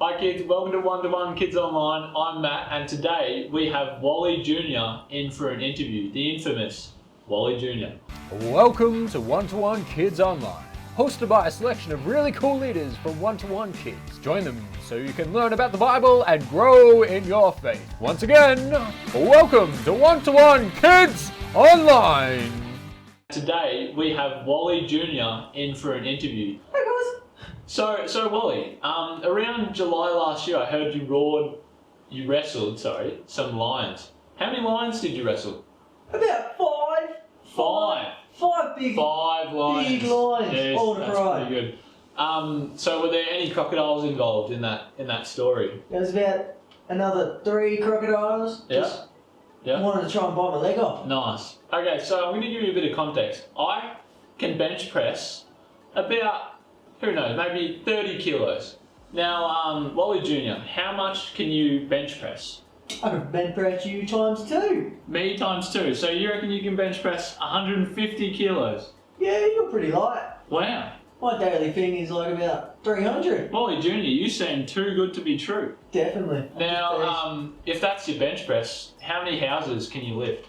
Hi kids, welcome to one2one Kids Online. I'm Matt and today we have Wally Jr. in for an interview, the infamous Wally Jr. Welcome to one2one Kids Online, hosted by a selection of really cool leaders from one2one Kids. Join them so you can learn about the Bible and grow in your faith. Once again, welcome to one2one Kids Online. Today we have Wally Jr. in for an interview. Hey guys. So Wally, around July last year I heard you wrestled some lions. How many lions did you wrestle? About five. Five big lions. Big lions. Yes, All to that's cry. pretty good. So were there any crocodiles involved in that story? There was about another 3 crocodiles. Yeah. Wanted to try and bite my leg off. Nice. Okay, so I'm going to give you a bit of context. I can bench press about, who knows, maybe 30 kilos. Now, Wally Jr., how much can you bench press? I can bench press you times 2. Me times 2. So you reckon you can bench press 150 kilos? Yeah, you're pretty light. Wow. My daily thing is like about 300. Wally Jr., you seem too good to be true. Definitely. Now, if that's your bench press, how many houses can you lift?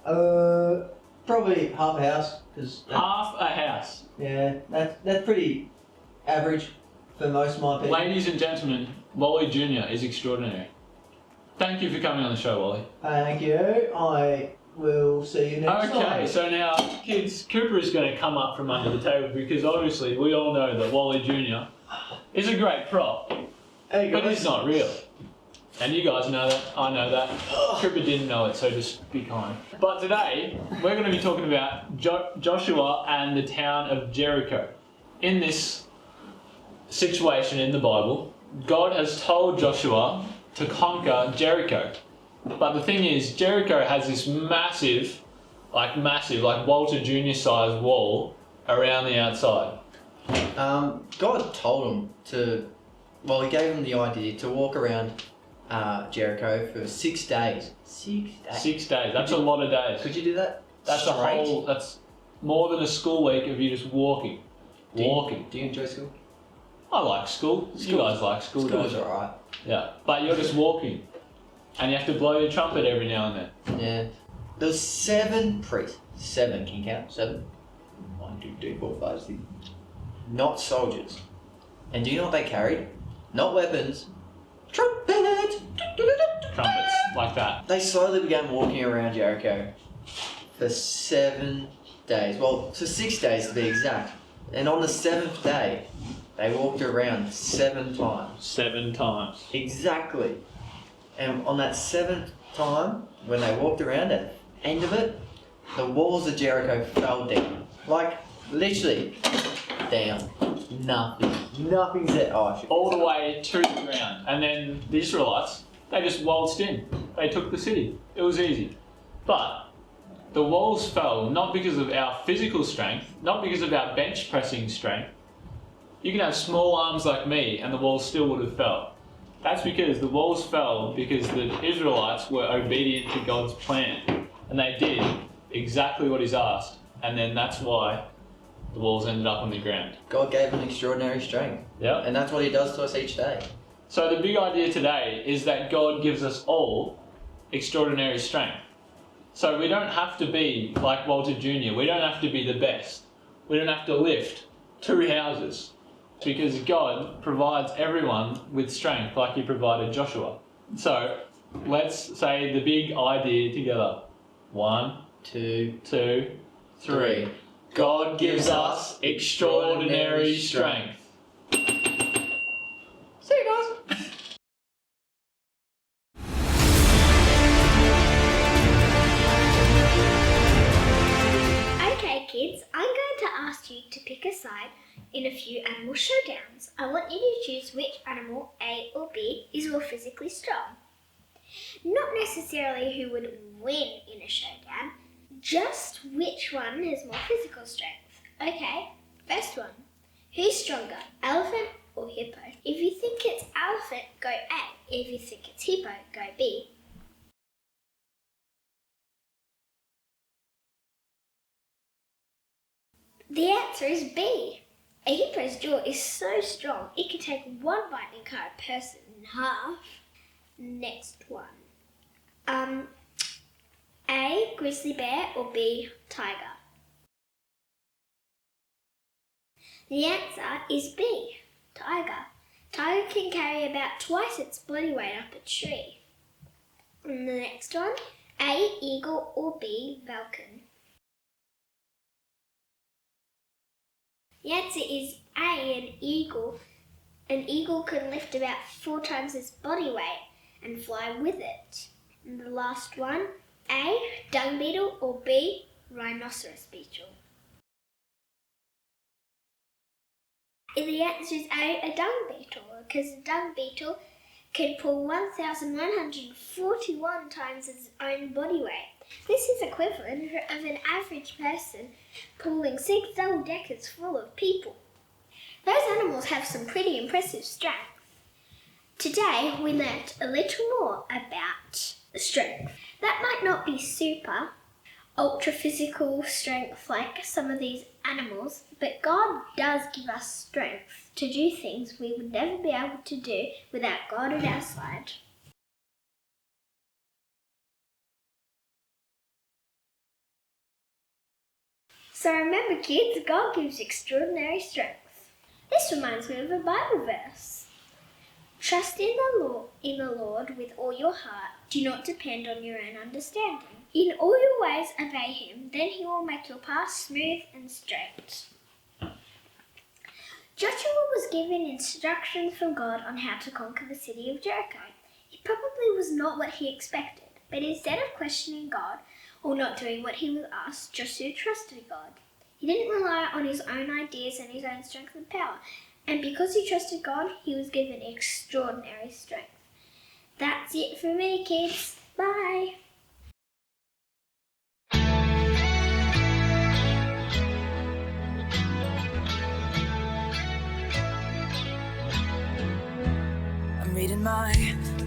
Probably half a house. Half a house. Yeah, that's pretty average for most of my people. Ladies and gentlemen, Wally Jr. is extraordinary. Thank you for coming on the show, Wally. Thank you. I will see you next time. Okay, so now, kids, Cooper is going to come up from under the table because obviously we all know that Wally Jr. is a great prop, Hey but guys. he's not real. And you guys know that, I know that. Cooper didn't know it, so just be kind. But today, we're going to be talking about Joshua and the town of Jericho. In this situation in the Bible, God has told Joshua to conquer Jericho. But the thing is, Jericho has this massive, like Walter Jr. sized wall around the outside. God told him he gave him the idea to walk around Jericho for 6 days. 6 days. 6 days, that's a lot of days. Could you do that? That's straight? that's more than a school week of you just walking. Do you enjoy school? I like school. You guys like school, don't School's you? alright. Yeah, but you're just walking. And you have to blow your trumpet every now and then. Yeah. There's 7 priests. 7, can you count? 7? 1, 2, 3, 4, 5, 6. Not soldiers. And do you know what they carried? Not weapons. Trumpets! Trumpets, like that. They slowly began walking around Jericho for 7 days. Well, for 6 days to be exact. And on the 7th day, they walked around 7 times. 7 times. Exactly. And on that 7th time, when they walked around at the end of it, the walls of Jericho fell down. Like, literally, down. Nothing's there. All the way to the ground. And then the Israelites, they just waltzed in. They took the city. It was easy. But the walls fell not because of our physical strength, not because of our bench pressing strength. You can have small arms like me and the walls still would have fell. That's because the walls fell because the Israelites were obedient to God's plan. And they did exactly what He's asked. And then that's why the walls ended up on the ground. God gave them extraordinary strength. Yeah. And that's what He does to us each day. So the big idea today is that God gives us all extraordinary strength. So we don't have to be like Walter Jr. We don't have to be the best. We don't have to lift 2 houses. Because God provides everyone with strength like He provided Joshua. So let's say the big idea together. 1, 2, 2, 3. God gives us extraordinary strength. See you guys. Okay kids, I'm going to ask you to pick a side in a few animal showdowns. I want you to choose which animal, A or B, is more physically strong. Not necessarily who would win in a showdown, just which one has more physical strength. Okay, first one. Who's stronger, elephant or hippo? If you think it's elephant, go A. If you think it's hippo, go B. The answer is B. A A hippo's jaw is so strong it can take one bite and cut a person in half. Next one. A, grizzly bear, or B, tiger? The answer is B, tiger. Tiger can carry about twice its body weight up a tree. And the next one, A, eagle, or B, falcon? The answer is A, an eagle. An eagle can lift about 4 times its body weight and fly with it. And the last one, A, dung beetle, or B, rhinoceros beetle? The answer is A dung beetle, because a dung beetle can pull 1,141 times its own body weight. This is equivalent of an average person pulling 6 double-deckers full of people. Those animals have some pretty impressive strength. Today we learnt a little more about strength. That might not be super, ultra physical strength like some of these animals, but God does give us strength to do things we would never be able to do without God at our side. So remember kids, God gives extraordinary strength. This reminds me of a Bible verse. Trust in the Lord with all your heart. Do not depend on your own understanding. In all your ways obey him, then he will make your path smooth and straight. Joshua was given instructions from God on how to conquer the city of Jericho. It probably was not what he expected, but instead of questioning God or not doing what he was asked, Joshua trusted God. He didn't rely on his own ideas and his own strength and power, and because he trusted God, he was given extraordinary strength. That's it for me, kids. Bye! I'm reading my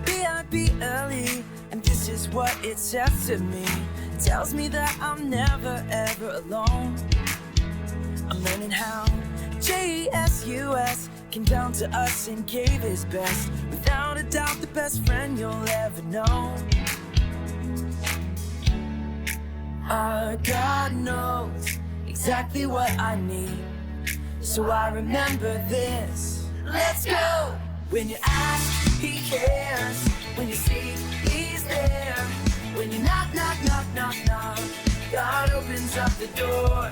Bible, and this is what it says to me. It tells me that I'm never ever alone. I'm learning how Jesus came down to us and gave his best. Without a doubt, the best friend you'll ever know. Our God knows exactly what I need, so I remember this. Let's go! When you ask, he cares. When you seek, he's there. When you knock, knock, knock, knock, knock, God opens up the door.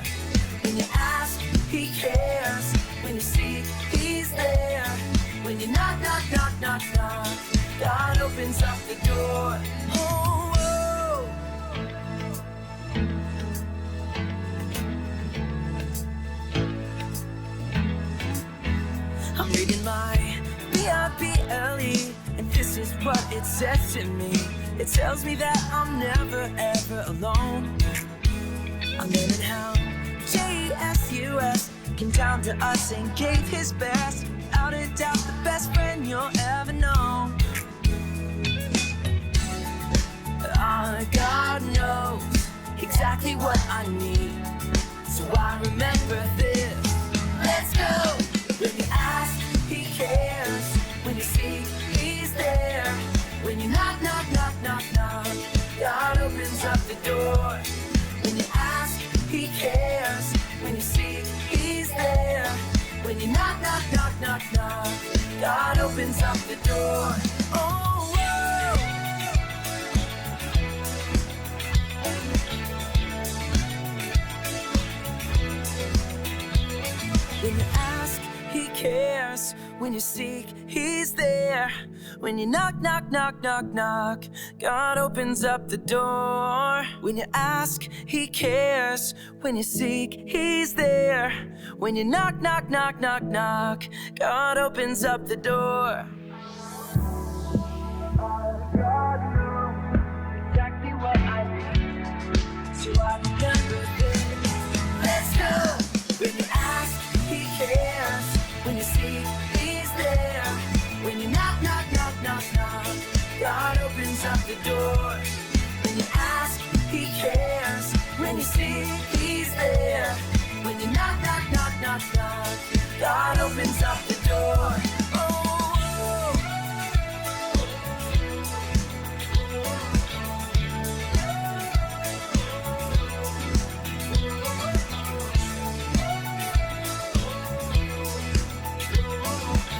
When you ask, he cares. When you seek, he's there. When you knock, knock, knock, knock, knock, God opens up the door. Oh, oh. I'm reading my Bible, and this is what it says to me. It tells me that I'm never ever alone. I'm learning how Jesus came down to us and gave his best. Without a doubt, the best friend you'll ever know. Our God knows exactly what I need, so I remember this. Let's go! When you ask, he cares. When you seek, he's there. When you knock, knock, knock, knock, knock, God opens up the door. When you ask, he cares. When you seek, he's there. When you knock, knock, knock, knock, knock, God opens up the door. Oh, whoa. When you ask, he cares. When you seek, he's there. When you knock, knock, knock, knock, knock, God opens up the door. When you ask, he cares. When you seek, he's there. When you knock, knock, knock, knock, knock, God opens up the door. God knows exactly what I need, so I remember this. Let's go! When you ask, he cares. When you seek, he's there. When you knock, knock, knock, knock, knock, God opens up the door. When you ask, he cares. When you seek, he's there. When you knock, knock, knock, knock, knock, God opens up the door.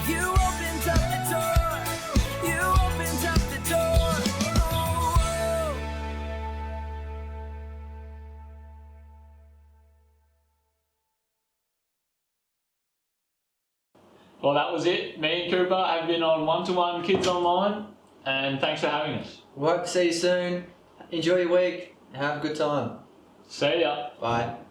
You opened up the door. You opened up the door. Oh, Well, that was it. Me and Cooper have been on one-to-one Kids Online, and thanks for having us. We hope to see you soon. Enjoy your week. Have a good time. See ya. Bye.